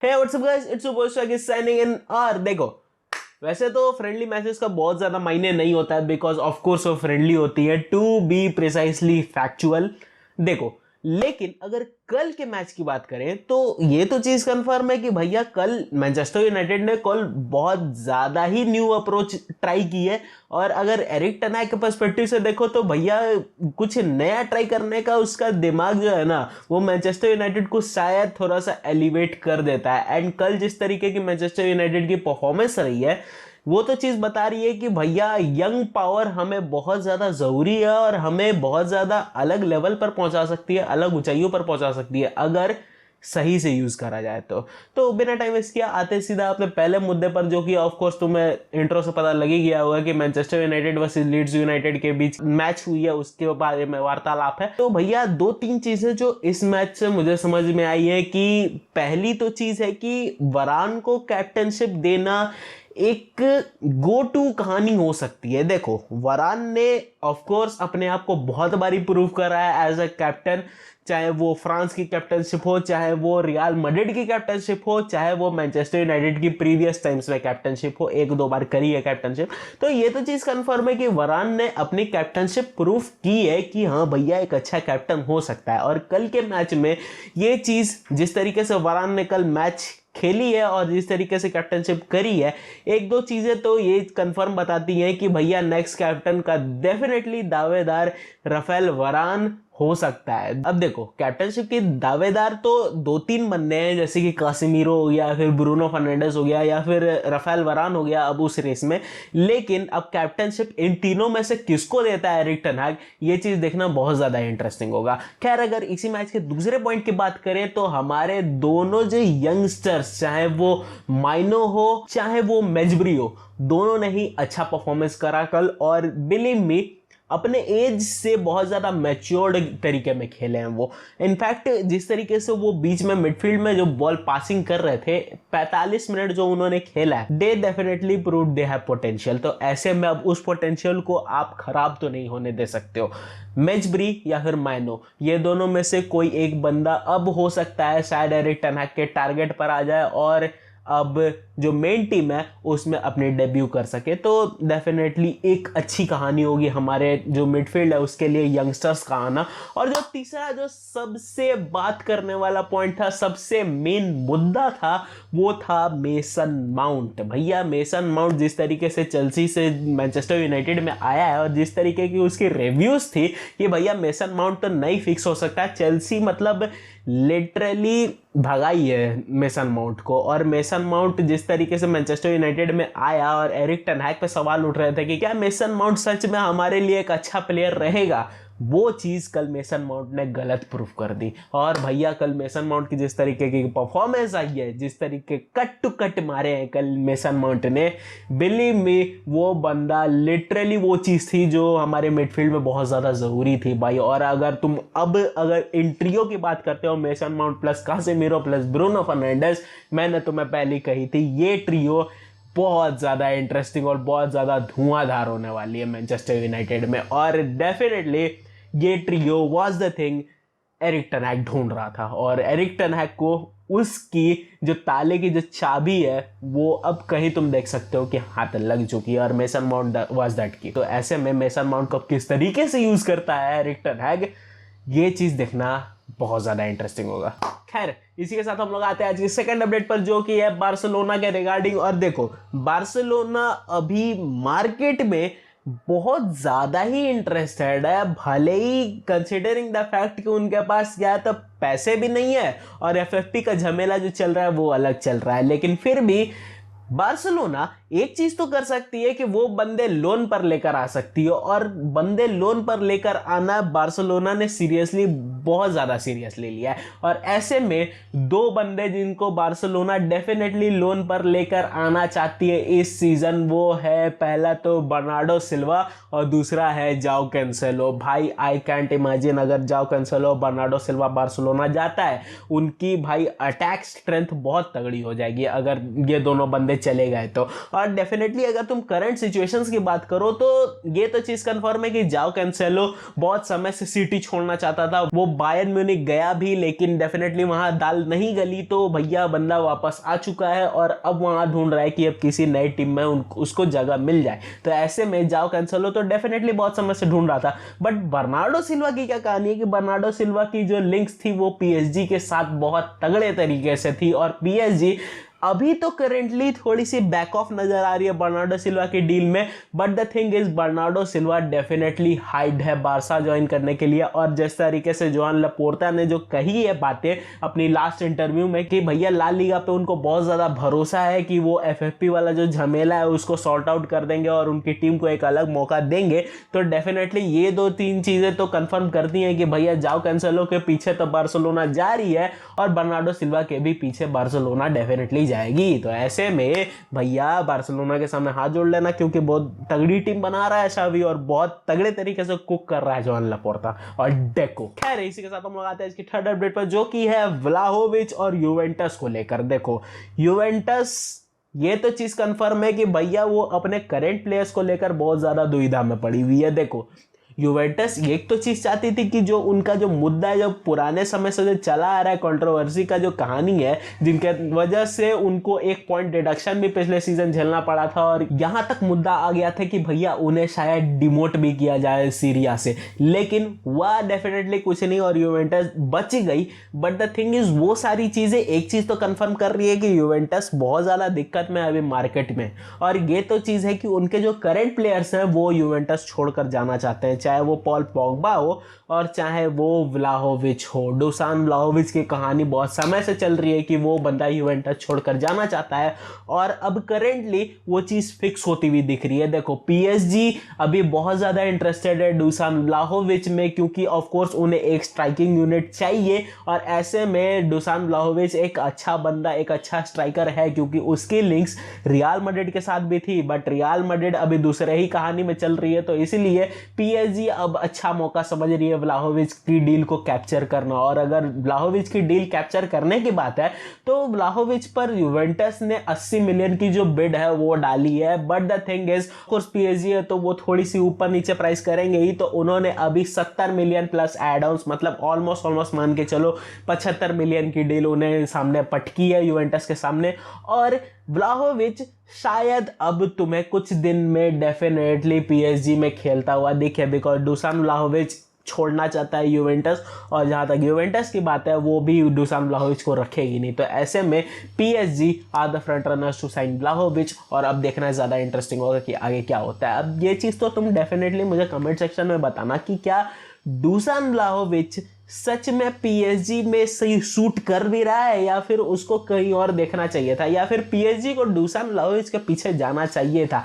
Hey what's up guys, it's super star signing in. और देखो, वैसे तो फ्रेंडली मैसेज का बहुत ज्यादा मायने नहीं होता है, बिकॉज ऑफ कोर्स वो फ्रेंडली होती है, टू बी प्रिसाइसली फैक्चुअल। देखो, लेकिन अगर कल के मैच की बात करें तो ये तो चीज कंफर्म है कि भैया कल मैनचेस्टर यूनाइटेड ने कल बहुत ज्यादा ही न्यू अप्रोच ट्राई की है। और अगर एरिक टेन हाग के पर्सपेक्टिव से देखो तो भैया कुछ नया ट्राई करने का उसका दिमाग जो है ना, वो मैनचेस्टर यूनाइटेड को शायद थोड़ा सा एलिवेट कर देता है। एंड कल जिस तरीके की मैनचेस्टर यूनाइटेड की परफॉर्मेंस रही है, वो तो चीज बता रही है कि भैया यंग पावर हमें बहुत ज्यादा जरूरी है और हमें बहुत ज्यादा अलग लेवल पर पहुंचा सकती है, अलग ऊंचाइयों पर पहुंचा सकती है, अगर सही से यूज करा जाए तो बिना टाइम वेस्ट किया आते सीधा अपने पहले मुद्दे पर, जो कि ऑफ कोर्स तुम्हें इंट्रो से पता लग ही गया होगा कि Manchester United versus Leeds United के बीच मैच हुई है, उसके बारे में वार्तालाप है। तो भैया दो तीन चीजें जो इस मैच से मुझे समझ में आई है कि पहली तो चीज है कि वरान को कैप्टनशिप देना एक गो टू कहानी हो सकती है। देखो, वरान ने ऑफ कोर्स अपने आप को बहुत बारी प्रूव करा है एज अ कैप्टन, चाहे वो फ्रांस की कैप्टनशिप हो, चाहे वो रियल मैड्रिड की कैप्टनशिप हो, चाहे वो मैनचेस्टर यूनाइटेड की प्रीवियस टाइम्स में कैप्टनशिप हो, एक दो बार करी है कैप्टनशिप। तो ये तो चीज कंफर्म है कि वरान ने अपनी कैप्टनशिप प्रूफ की है कि हाँ भैया एक अच्छा कैप्टन हो सकता है। और कल के मैच में ये चीज, जिस तरीके से वरान ने कल मैच खेली है और जिस तरीके से कैप्टनशिप करी है, एक दो चीजें तो ये कंफर्म बताती हैं कि भैया नेक्स्ट कैप्टन का डेफिनेटली दावेदार राफेल वरान हो सकता है। अब देखो, कैप्टनशिप के दावेदार तो दो तीन बनने हैं, जैसे कि कासिमीरो हो गया, फिर ब्रूनो फर्नांडिस हो गया, या फिर राफेल वरान हो गया अब उस रेस में। लेकिन अब कैप्टनशिप इन तीनों में से किसको देता है एरिक टेन हाग, ये चीज देखना बहुत ज्यादा इंटरेस्टिंग होगा। खैर, अगर इसी मैच के दूसरे पॉइंट की बात करें तो हमारे दोनों जो यंगस्टर्स, चाहे वो माइनो हो चाहे वो मेजब्री हो, दोनों ने ही अच्छा परफॉर्मेंस करा कल। और बिलीव मी, अपने एज से बहुत ज्यादा मैच्योर्ड तरीके में खेले हैं वो। इनफैक्ट जिस तरीके से वो बीच में मिडफील्ड में जो बॉल पासिंग कर रहे थे, 45 मिनट जो उन्होंने खेला है, they definitely prove they have potential. तो ऐसे में अब उस पोटेंशियल को आप खराब तो नहीं होने दे सकते हो। मेजब्री या फिर माइनो, ये दोनों में से कोई एक बंदा अब हो सकता है शायद एरिक टेन हाग के टारगेट पर आ जाए और अब जो मेन टीम है उसमें अपने डेब्यू कर सके। तो डेफिनेटली एक अच्छी कहानी होगी हमारे जो मिडफील्ड है उसके लिए, यंगस्टर्स का आना। और जो तीसरा, जो सबसे बात करने वाला पॉइंट था, सबसे मेन मुद्दा था, वो था मेसन माउंट। भैया मेसन माउंट जिस तरीके से चेल्सी से मैनचेस्टर यूनाइटेड में आया है और जिस तरीके की उसकी रिव्यूज थी कि भैया मेसन माउंट तो नहीं फिक्स हो सकता, चेल्सी मतलब लिटरली भगाई है मेसन माउंट को। और मेसन माउंट जिस तरीके से मैनचेस्टर यूनाइटेड में आया और एरिक टेन हाग पे सवाल उठ रहे थे कि क्या मेसन माउंट सच में हमारे लिए एक अच्छा प्लेयर रहेगा, वो चीज कल मेसन माउंट ने गलत प्रूफ कर दी। और भैया कल मेसन माउंट की जिस तरीके की परफॉर्मेंस आई है, जिस तरीके कट टू कट मारे हैं कल मेसन माउंट ने, बिलीव मी, वो बंदा लिटरली वो चीज थी जो हमारे मिडफील्ड में बहुत ज्यादा जरूरी थी भाई। और अगर तुम अगर इन ट्रियो की बात करते हो, Mason Mount plus Casemiro plus Bruno Fernandes, मैंने तुम्हें पहले कही थी ये ट्रियो बहुत ज्यादा इंटरेस्टिंग और बहुत ज्यादा धुआंधार होने वाली है मैनचेस्टर यूनाइटेड में। और डेफिनेटली ये trio was the thing Erik ten हाग ढूंढ रहा था। और एरिक टेन हाग को उसकी जो ताले की जो चाबी है वो अब कहीं तुम देख सकते हो कि हाथ लग चुकी है, और मेसन माउंट वाज दैट की। तो ऐसे में मेसन माउंट को किस तरीके से यूज करता है एरिक टेन हाग, ये चीज देखना बहुत ज्यादा इंटरेस्टिंग होगा। खैर, इसी के साथ हम लोग आते हैं आज की सेकंड अपडेट पर, जो कि है बार्सिलोना के रिगार्डिंग। और देखो, बार्सिलोना अभी मार्केट में बहुत ज्यादा ही इंटरेस्टेड है, भले ही कंसिडरिंग द फैक्ट कि उनके पास क्या है तो पैसे भी नहीं है और एफएफपी का झमेला जो चल रहा है वो अलग चल रहा है। लेकिन फिर भी बार्सिलोना एक चीज तो कर सकती है कि वो बंदे लोन पर लेकर आ सकती है। और बंदे लोन पर लेकर आना बार्सिलोना ने सीरियसली, बहुत ज्यादा सीरियस ले लिया है। और ऐसे में दो बंदे जिनको बार्सिलोना डेफिनेटली लोन पर लेकर आना चाहती है इस सीजन, वो है पहला तो बर्नार्डो सिल्वा और दूसरा है जाओ कैंसेलो। भाई आई कैंट इमेजिन अगर जाओ कैंसेलो बर्नार्डो सिल्वा बार्सिलोना जाता है, उनकी भाई अटैक स्ट्रेंथ बहुत तगड़ी हो जाएगी अगर ये दोनों बंदे चले गए तो। और डेफिनेटली अगर तुम करंट सिचुएशंस की बात करो तो ये तो चीज कंफर्म है कि जाओ कैंसेलो बहुत समय से सिटी छोड़ना चाहता था, वो बायर्न म्यूनिख गया भी लेकिन डेफिनेटली वहां दाल नहीं गली, तो भैया बंदा वापस आ चुका है और अब वहां ढूंढ रहा है कि अब किसी नई टीम में उसको जगह मिल जाए। तो ऐसे में जाओ कैंसेलो तो डेफिनेटली बहुत समय से ढूंढ रहा था। बट बर्नार्डो सिल्वा की क्या कहानी है कि बर्नार्डो सिल्वा की जो लिंक्स थी वो पीएसजी के साथ बहुत तगड़े तरीके से थी, और पीएसजी अभी तो करेंटली थोड़ी सी बैक ऑफ नजर आ रही है बर्नार्डो सिल्वा की डील में। But the thing is Bernardo Silva definitely hide है बारसा ज्वाइन करने के लिए, और जिस तरीके से जोआन लपोर्ता ने जो कही है बातें अपनी लास्ट इंटरव्यू में कि भैया ला लीगा पे उनको बहुत ज्यादा भरोसा है कि वो एफएफपी वाला जो झमेला है उसको सॉर्ट आउट कर देंगे और उनकी टीम को एक अलग मौका देंगे, तो डेफिनेटली ये 2-3 चीजें तो कंफर्म करती हैं कि भैया जाओ कैंसेलो के पीछे तो बार्सिलोना जा रही है और बर्नार्डो सिल्वा के भी पीछे बार्सिलोना डेफिनेटली जाएगी। तो ऐसे में भैया बार्सिलोना के सामने हाथ जोड़ लेना, क्योंकि बहुत तगड़ी टीम बना रहा है शावी और बहुत तगड़े तरीके से कुक कर रहा है जोआन लपोर्ता और डेको। खैर इसी के साथ हम लोग आते हैं इसकी थर्ड अपडेट पर, जो कि है व्लाहोविच और यूवेंटस को लेकर। देखो यूवेंटस ये तो चीज कंफर्म है कि भैया वो अपने करेंट प्लेयर्स को लेकर बहुत ज्यादा दुविधा में पड़ी हुई है। देखो यूवेंटस एक तो चीज चाहती थी कि जो उनका जो मुद्दा है जो पुराने समय से जो चला आ रहा है कंट्रोवर्सी का जो कहानी है, जिनके वजह से उनको 1 पॉइंट डिडक्शन भी पिछले सीजन झेलना पड़ा था, और यहां तक मुद्दा आ गया था कि भैया उन्हें शायद डिमोट भी किया जाए सीरिया से, लेकिन वह डेफिनेटली कुछ नहीं और यूवेंटस बच गई। बट द थिंग इज वो सारी चीजें एक चीज तो कंफर्म कर रही है कि यूवेंटस बहुत ज्यादा दिक्कत में अभी मार्केट में, और ये तो चीज है कि उनके जो करंट प्लेयर्स हैं वो यूवेंटस छोड़कर जाना चाहते हैं, चाहे वो पॉल पोग्बा हो और चाहे वो व्लाहोविच हो। डुसान व्लाहोविच की कहानी बहुत समय से चल रही है कि वो बंदा यूवेंटस छोड़कर जाना चाहता है, और अब करेंटली वो चीज फिक्स होती हुई दिख रही है। देखो पीएसजी अभी बहुत ज्यादा इंटरेस्टेड है डुसान व्लाहोविच में, क्योंकि ऑफ कोर्स उन्हें एक स्ट्राइकिंग यूनिट चाहिए, और ऐसे में डुसान व्लाहोविच एक अच्छा बंदा, एक अच्छा स्ट्राइकर है, क्योंकि उसकी लिंक्स रियल मैड्रिड के साथ भी थी, बट रियल मैड्रिड अभी दूसरे ही कहानी में चल रही है, तो इसीलिए पीएसजी अब अच्छा मौका समझ रही है व्लाहोविच की डील को कैप्चर करना। और अगर व्लाहोविच की डील कैप्चर करने की बात है तो व्लाहोविच पर यूवेंटस ने 80 मिलियन की जो बिड है वो डाली है। But the thing is course PSG है तो वो थोड़ी सी ऊपर नीचे प्राइस करेंगे ही, तो उन्होंने अभी 70 मिलियन प्लस एड ऑन्स, मतलब ऑलमोस्ट मान के चलो 75 मिलियन की डील उन्हें सामने पटकी है यूवेंटस के सामने। और व्लाहोविच शायद अब तुम्हें कुछ दिन में डेफिनेटली पीएसजी में खेलता हुआ दिखे, बिकॉज डुसान व्लाहोविच छोड़ना चाहता है यूवेंटस, और जहां तक यूवेंटस की बात है वो भी डुसान व्लाहोविच को रखेगी नहीं। तो ऐसे में PSG are the front runners to sign Vlahovic, और अब देखना ज्यादा इंटरेस्टिंग होगा कि आगे क्या होता है। अब ये चीज तो तुम डेफिनेटली मुझे कमेंट सेक्शन में बताना कि क्या डुसान व्लाहोविच सच में पीएसजी में सही सूट कर भी रहा है, या फिर उसको कहीं और देखना चाहिए था, या फिर पीएसजी को डुसान व्लाहोविच के पीछे जाना चाहिए था।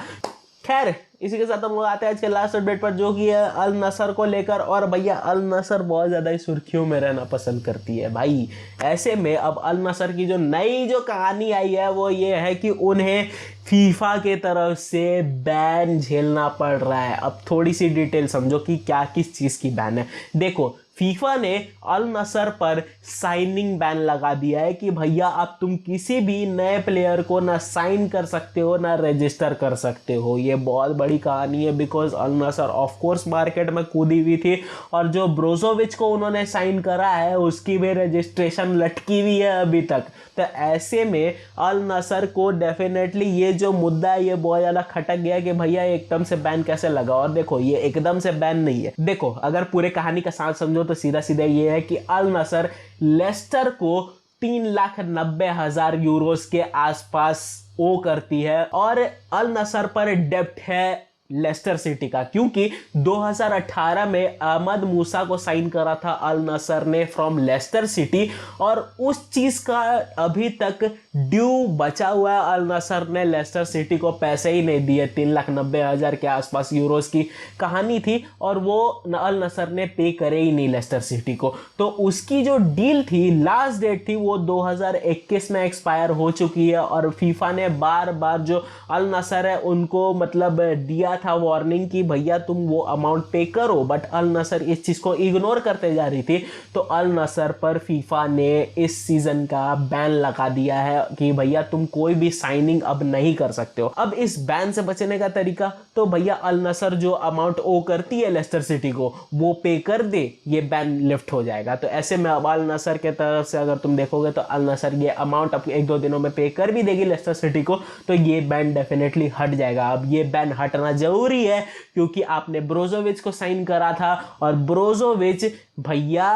खैर इसी के साथ हम लोग आते हैं आज के लास्ट अपडेट पर, जो कि है अल नसर को लेकर। और भैया अल नसर बहुत ज्यादा ही सुर्खियों में रहना पसंद करती है भाई। ऐसे में अब अल नसर की जो नई जो कहानी आई है वो ये है कि उन्हें फीफा के तरफ से बैन झेलना पड़ रहा है। अब थोड़ी सी डिटेल समझो कि क्या किस चीज की बैन है। देखो फीफा ने अल नसर पर साइनिंग बैन लगा दिया है कि भैया अब तुम किसी भी नए प्लेयर को ना साइन कर सकते हो ना रजिस्टर कर सकते हो। ये बहुत बड़ी कहानी है, because Al Nassr of course market में कूदी हुई थी, और जो ब्रोजोविच को उन्होंने साइन करा है उसकी भी रजिस्ट्रेशन लटकी हुई है अभी तक। तो ऐसे में अल नसर को डेफिनेटली ये जो मुद्दा है ये बहुत ज्यादा खटक गया कि भैया एकदम से बैन कैसे लगा। और देखो ये एकदम से बैन नहीं है। देखो अगर पूरे कहानी का साथ समझो तो सीधा सीधा ये है कि अल नसर लेस्टर को 3,90,000 यूरोस के आसपास ओ करती है, और अल नसर पर डेब्ट है लेस्टर सिटी का, क्योंकि 2018 में अहमद मूसा को साइन करा था अल नसर ने फ्रॉम लेस्टर सिटी, और उस चीज का अभी तक ड्यू बचा हुआ है। अल नसर ने लेस्टर सिटी को पैसे ही नहीं दिए, 3,90,000 के आसपास यूरोस की कहानी थी, और वो अल नसर ने पे करे ही नहीं लेस्टर सिटी को। तो उसकी जो डील थी, लास्ट डेट थी, वो 2021 में एक्सपायर हो चुकी है, और फीफा ने बार बार जो अल नसर है उनको मतलब दिया दिया था वार्निंग कि भैया तुम वो अमाउंट पे करो, बट अल नसर इस चीज़ को इग्नोर करते जा रही थी। तो अल नसर पर फीफा ने इस सीज़न का बैन लगा दिया है कि भैया तुम कोई भी साइनिंग अब नहीं कर सकते हो। अब इस बैन से बचने का तरीका, तो भैया अल नसर जो अमाउंट ओ करती है लेस्टर सिटी को वो पे कर दे, ये बैन लिफ्ट हो जाएगा। तो ऐसे में अब अल नसर के तरफ से अगर तुम देखोगे तो अल नसर ये अमाउंट अब 1-2 दिनों में पे कर भी देगी लेस्टर सिटी को, तो ये बैन डेफिनेटली हट जाएगा। अब ये बैन हटना जरूरी है क्योंकि आपने ब्रोजोविच को साइन करा था और ब्रोजोविच भैया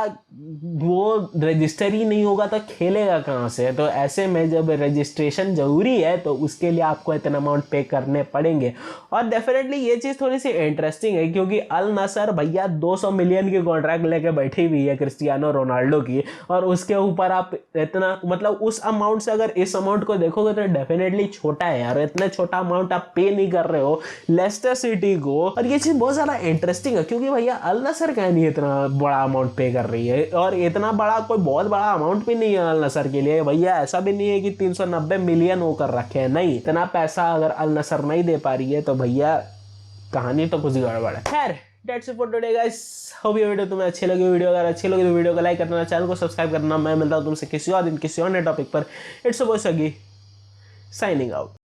वो रजिस्टर ही नहीं होगा तो खेलेगा कहाँ से। तो ऐसे में जब रजिस्ट्रेशन जरूरी है तो उसके लिए आपको इतना अमाउंट पे करने पड़ेंगे। और डेफिनेटली ये चीज़ थोड़ी सी इंटरेस्टिंग है क्योंकि अल नसर भैया 200 मिलियन की कॉन्ट्रैक्ट लेके बैठी हुई है क्रिस्टियानो रोनाल्डो की, और उसके ऊपर आप इतना मतलब उस अमाउंट से अगर इस अमाउंट को देखोगे तो डेफिनेटली छोटा है यार। इतना छोटा अमाउंट आप पे नहीं कर रहे हो लेस्टर सिटी को। और ये चीज़ बहुत ज़्यादा इंटरेस्टिंग है क्योंकि भैया अल नसर क्या नहीं इतना बड़ा अमाउंट पे कर रही है, और इतना बड़ा कोई बहुत बड़ा अमाउंट भी नहीं है अल नसर के लिए। भैया ऐसा भी नहीं है कि 390 मिलियन वो कर रखे हैं, नहीं, इतना पैसा अगर अल नसर नहीं दे पा रही है तो भैया कहानी तो कुछ गड़बड़ है। खैर that's it for today guys. Hope ये वीडियो तुम्हें अच्छी लगी। वीडियो अगर अच्छी लगी तो वीडियो को लाइक करना, चैनल को सब्सक्राइब करना। मैं मिलता हूँ तुमसे किसी और दिन किसी और नए टॉपिक पर। इट्स अ बॉय सगी साइनिंग आउट।